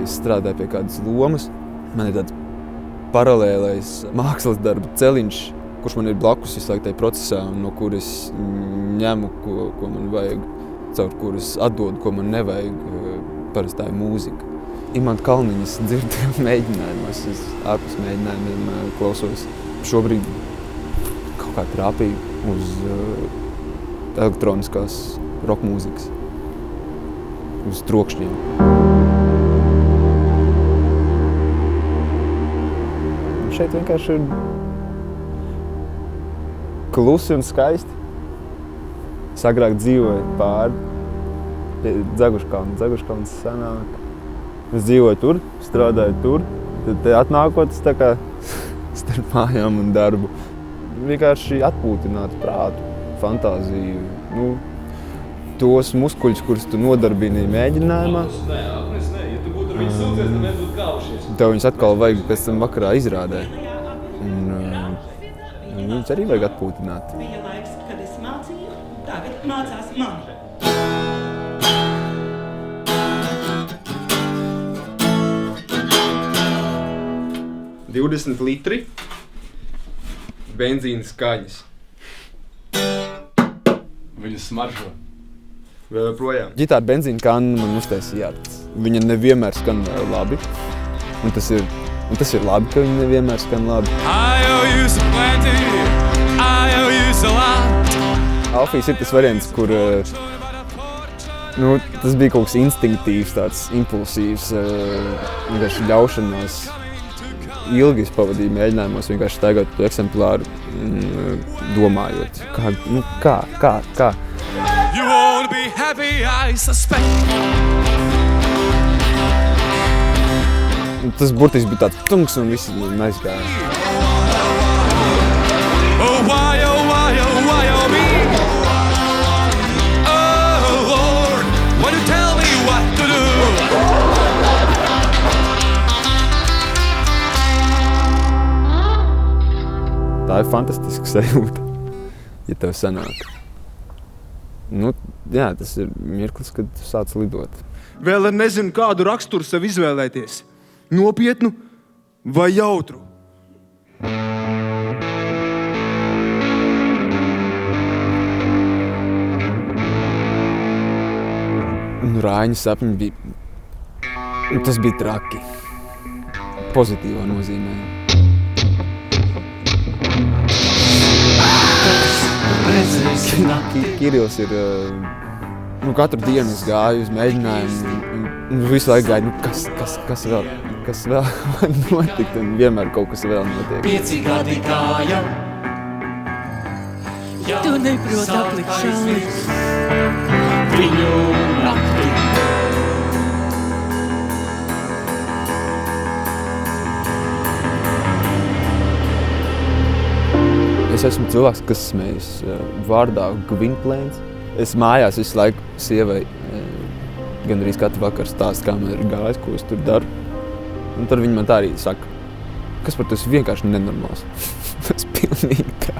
ka es strādāju pie kādas lomas. Man ir tāds paralēlais mākslas darba celiņš, kurš man ir blakus visu laiku tajā procesā, no kuras ņemu, ko man vajag, caur kuras atdodu, ko man nevajag. Parasti tā ir mūzika. Imanta Kalniņas dzirdu mēģinājumos, es ārpus mēģinājumiem klausos. Šobrīd kaut kā trāpīju uz elektroniskās roka mūzikas, uz trokšņiem. Šeit vienkārši ir klusi un skaisti. Es agrāk dzīvoju pāri Dzeguškalns senāk. Es dzīvoju tur, strādāju tur, tad atnākot tā kā starp mājām un darbu. Vienkārši atpūtināt prātu, fantāziju, tos muskuļus, kurus tu nodarbini mēģinājumā. Tev viņus atkal vajag pēc tam vakarā izrādē. Viņus arī vajag atpūtināt. Bija laiks, kad es mācīju, tagad mācās mani. 20 litri benzīna skaņas. Viņas smaržo. Vēl joprojām. Ģitāra benzīna kanna man uztaisīja jārts. Viņa nevienmēr skan labi. Un tas ir labi, ka viņa nevienmēr skan labi. Alfijas ir tas variants, kur tas bija kaut kas instinktīvs, tāds impulsīvs, vienkārši ļaušanās. Ilgi es pavadīju mēģinājumos vienkārši staigāt to eksemplāru, domājot, kā. You wanna be happy, I suspect. Tas burtiski bija tāds tunks un viss aizgāja. Oh, why, oh, me? Oh, Lord, why you tell me what to do? Tā ir fantastiska sajūta, ja tev sanāk. Tas ir mirklis, kad tu sāc lidot. Vēl ar nezinu, kādu raksturu sev izvēlēties. Nopietnu vai jautru? Rāņa sapņi bija... Tas bija traki. Pozitīvā nozīmē. Kirils ir... katru dienu es gāju uz mēģinājumu un visu laiku gāju, kas vēl var notikt, un vienmēr kaut kas vēl notiek. 5 gadi gāja. Tu neproti aplikt šāvis. Viņu nakti. Es esmu cilvēks, kas smējas vārdā Gwynplaine. Es mājās visu laiku sievai gandrīz katru vakaru stāstu, kā man ir gājis, ko es tur daru. Un tad viņa man tā arī saka, kas par to esi vienkārši nenormāls. Tas pilnīgi tā.